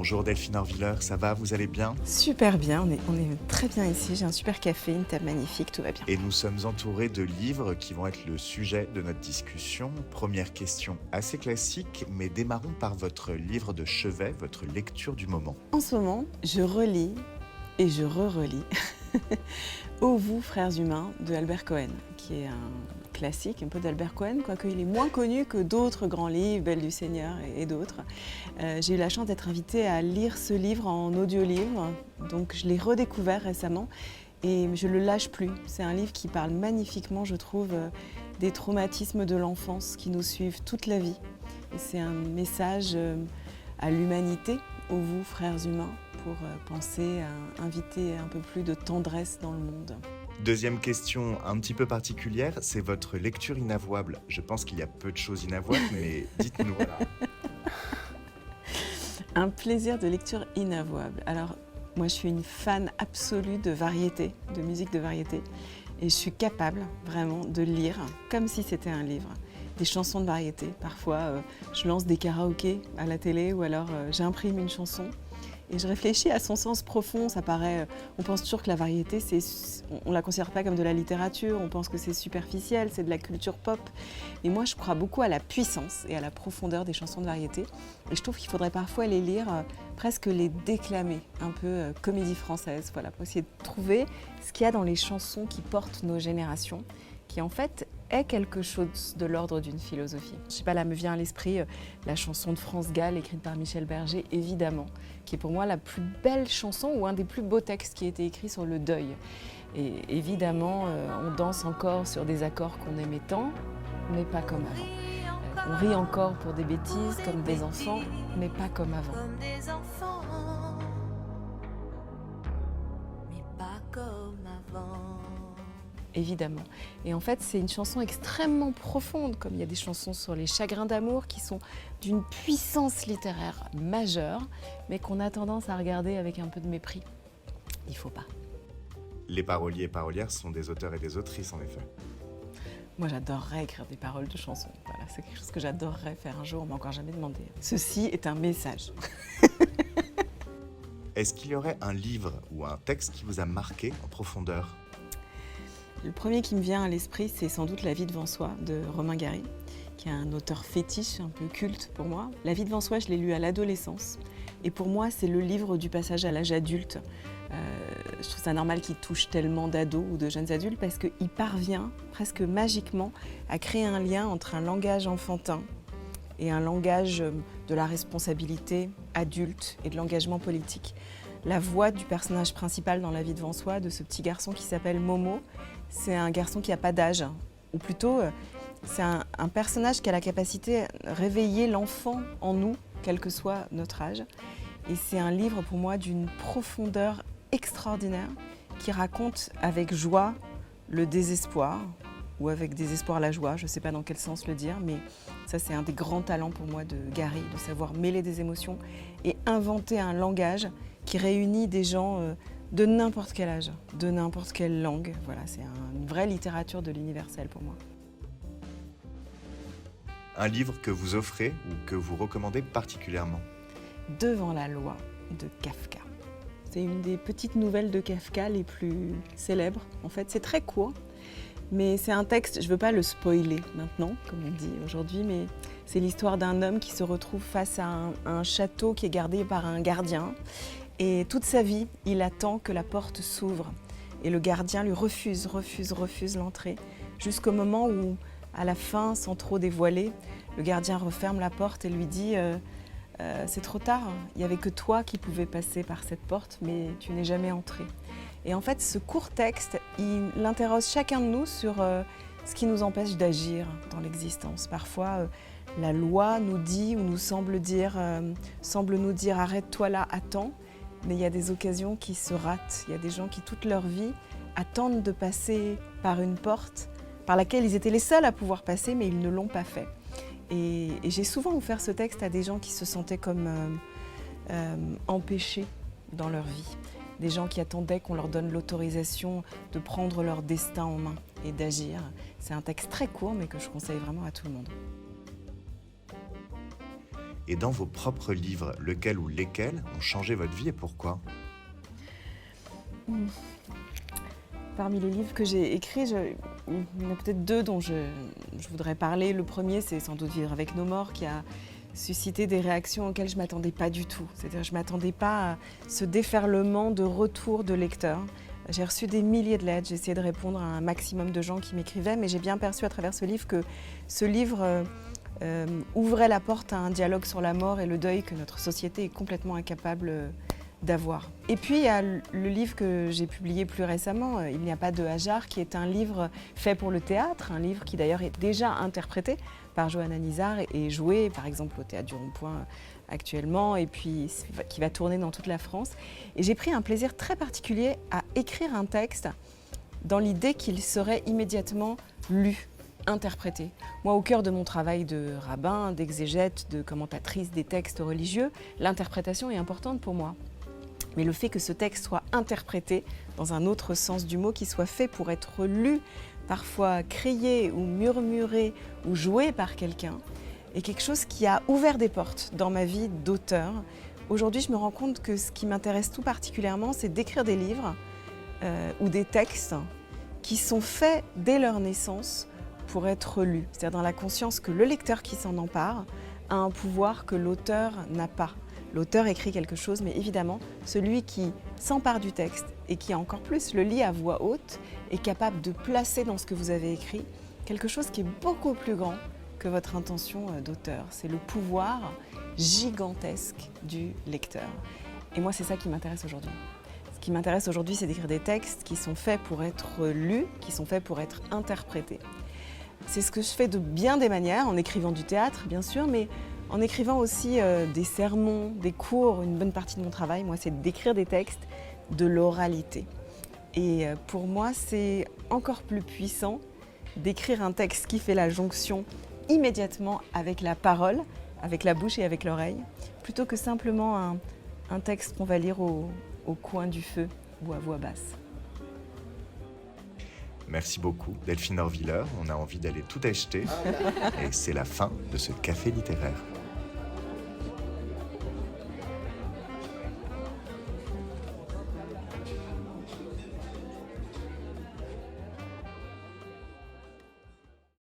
Bonjour Delphine Orviller, ça va, vous allez bien? Super bien, on est très bien ici, j'ai un super café, une table magnifique, tout va bien. Et nous sommes entourés de livres qui vont être le sujet de notre discussion. Première question assez classique, mais démarrons par votre livre de chevet, votre lecture du moment. En ce moment, je relis et je re-relis Ô vous, frères humains de Albert Cohen, qui est un classique un peu d'Albert Cohen, quoique il est moins connu que d'autres grands livres, Belle du Seigneur et d'autres. J'ai eu la chance d'être invitée à lire ce livre en audio-livre, donc je l'ai redécouvert récemment et je ne le lâche plus. C'est un livre qui parle magnifiquement, je trouve, des traumatismes de l'enfance qui nous suivent toute la vie. Et c'est un message à l'humanité, ô vous, frères humains, pour penser à inviter un peu plus de tendresse dans le monde. Deuxième question un petit peu particulière, c'est votre lecture inavouable. Je pense qu'il y a peu de choses inavouables, mais dites-nous. Voilà. Un plaisir de lecture inavouable. Alors, moi je suis une fan absolue de variété, de musique de variété, et je suis capable vraiment de lire comme si c'était un livre. Des chansons de variété. Parfois, je lance des karaokés à la télé ou alors j'imprime une chanson. Et je réfléchis à son sens profond. Ça paraît, on pense toujours que la variété, on la considère pas comme de la littérature. On pense que c'est superficiel, c'est de la culture pop. Et moi, je crois beaucoup à la puissance et à la profondeur des chansons de variété. Et je trouve qu'il faudrait parfois les lire, presque les déclamer, un peu comédie française. Voilà, pour essayer de trouver ce qu'il y a dans les chansons qui portent nos générations, qui en fait est quelque chose de l'ordre d'une philosophie. Je sais pas, là me vient à l'esprit la chanson de France Gall, écrite par Michel Berger, évidemment, qui est pour moi la plus belle chanson ou un des plus beaux textes qui a été écrit sur le deuil. Et évidemment, on danse encore sur des accords qu'on aimait tant, mais pas comme avant. On rit encore pour des bêtises comme des enfants, mais pas comme avant. Comme des enfants, mais pas comme avant. Évidemment. Et en fait, c'est une chanson extrêmement profonde, comme il y a des chansons sur les chagrins d'amour qui sont d'une puissance littéraire majeure, mais qu'on a tendance à regarder avec un peu de mépris. Il faut pas. Les paroliers et parolières sont des auteurs et des autrices, en effet. Moi, j'adorerais écrire des paroles de chansons. Voilà, c'est quelque chose que j'adorerais faire un jour, on m'a encore jamais demandé. Ceci est un message. Est-ce qu'il y aurait un livre ou un texte qui vous a marqué en profondeur? Le premier qui me vient à l'esprit, c'est sans doute La vie devant soi de Romain Gary, qui est un auteur fétiche, un peu culte pour moi. La vie devant soi, je l'ai lu à l'adolescence. Et pour moi, c'est le livre du passage à l'âge adulte. Je trouve ça normal qu'il touche tellement d'ados ou de jeunes adultes parce qu'il parvient presque magiquement à créer un lien entre un langage enfantin et un langage de la responsabilité adulte et de l'engagement politique. La voix du personnage principal dans La vie devant soi, de ce petit garçon qui s'appelle Momo, c'est un garçon qui n'a pas d'âge, ou plutôt c'est un personnage qui a la capacité de réveiller l'enfant en nous, quel que soit notre âge. Et c'est un livre pour moi d'une profondeur extraordinaire qui raconte avec joie le désespoir, ou avec désespoir la joie, je ne sais pas dans quel sens le dire, mais ça c'est un des grands talents pour moi de Gary, de savoir mêler des émotions et inventer un langage qui réunit des gens de n'importe quel âge, de n'importe quelle langue. Voilà, c'est une vraie littérature de l'universel pour moi. Un livre que vous offrez ou que vous recommandez particulièrement? Devant la loi de Kafka. C'est une des petites nouvelles de Kafka les plus célèbres. En fait, c'est très court, mais c'est un texte, je ne veux pas le spoiler maintenant, comme on dit aujourd'hui, mais c'est l'histoire d'un homme qui se retrouve face à un château qui est gardé par un gardien. Et toute sa vie, il attend que la porte s'ouvre. Et le gardien lui refuse l'entrée, jusqu'au moment où, à la fin, sans trop dévoiler, le gardien referme la porte et lui dit c'est trop tard, il n'y avait que toi qui pouvais passer par cette porte, mais tu n'es jamais entré. Et en fait, ce court texte, il interroge chacun de nous sur ce qui nous empêche d'agir dans l'existence. Parfois, la loi nous dit ou nous semble nous dire arrête-toi là, attends. Mais il y a des occasions qui se ratent. Il y a des gens qui, toute leur vie, attendent de passer par une porte par laquelle ils étaient les seuls à pouvoir passer, mais ils ne l'ont pas fait. Et j'ai souvent offert ce texte à des gens qui se sentaient comme empêchés dans leur vie. Des gens qui attendaient qu'on leur donne l'autorisation de prendre leur destin en main et d'agir. C'est un texte très court, mais que je conseille vraiment à tout le monde. Et dans vos propres livres, lequel ou lesquels ont changé votre vie et pourquoi? Parmi les livres que j'ai écrits, il y en a peut-être deux dont je voudrais parler. Le premier, c'est sans doute Vivre avec nos morts, qui a suscité des réactions auxquelles je ne m'attendais pas du tout. C'est-à-dire je ne m'attendais pas à ce déferlement de retours de lecteurs. J'ai reçu des milliers de lettres, j'ai essayé de répondre à un maximum de gens qui m'écrivaient, mais j'ai bien perçu à travers ce livre que ce livre ouvrait la porte à un dialogue sur la mort et le deuil que notre société est complètement incapable d'avoir. Et puis il y a le livre que j'ai publié plus récemment, Il n'y a pas de hasard, qui est un livre fait pour le théâtre, un livre qui d'ailleurs est déjà interprété par Johanna Nizar et joué par exemple au Théâtre du Rond-Point actuellement, et puis qui va tourner dans toute la France. Et j'ai pris un plaisir très particulier à écrire un texte dans l'idée qu'il serait immédiatement lu, interprété. Moi, au cœur de mon travail de rabbin, d'exégète, de commentatrice des textes religieux, l'interprétation est importante pour moi. Mais le fait que ce texte soit interprété dans un autre sens du mot, qu'il soit fait pour être lu, parfois crié ou murmuré ou joué par quelqu'un, est quelque chose qui a ouvert des portes dans ma vie d'auteur. Aujourd'hui, je me rends compte que ce qui m'intéresse tout particulièrement, c'est d'écrire des livres ou des textes qui sont faits dès leur naissance pour être lus. C'est-à-dire dans la conscience que le lecteur qui s'en empare a un pouvoir que l'auteur n'a pas. L'auteur écrit quelque chose, mais évidemment, celui qui s'empare du texte et qui encore plus le lit à voix haute est capable de placer dans ce que vous avez écrit quelque chose qui est beaucoup plus grand que votre intention d'auteur. C'est le pouvoir gigantesque du lecteur. Et moi, c'est ça qui m'intéresse aujourd'hui. Ce qui m'intéresse aujourd'hui, c'est d'écrire des textes qui sont faits pour être lus, qui sont faits pour être interprétés. C'est ce que je fais de bien des manières, en écrivant du théâtre, bien sûr, mais en écrivant aussi des sermons, des cours. Une bonne partie de mon travail, moi, c'est d'écrire des textes de l'oralité. Et pour moi, c'est encore plus puissant d'écrire un texte qui fait la jonction immédiatement avec la parole, avec la bouche et avec l'oreille, plutôt que simplement un texte qu'on va lire au coin du feu ou à voix basse. Merci beaucoup Delphine Orviller, on a envie d'aller tout acheter et c'est la fin de ce café littéraire.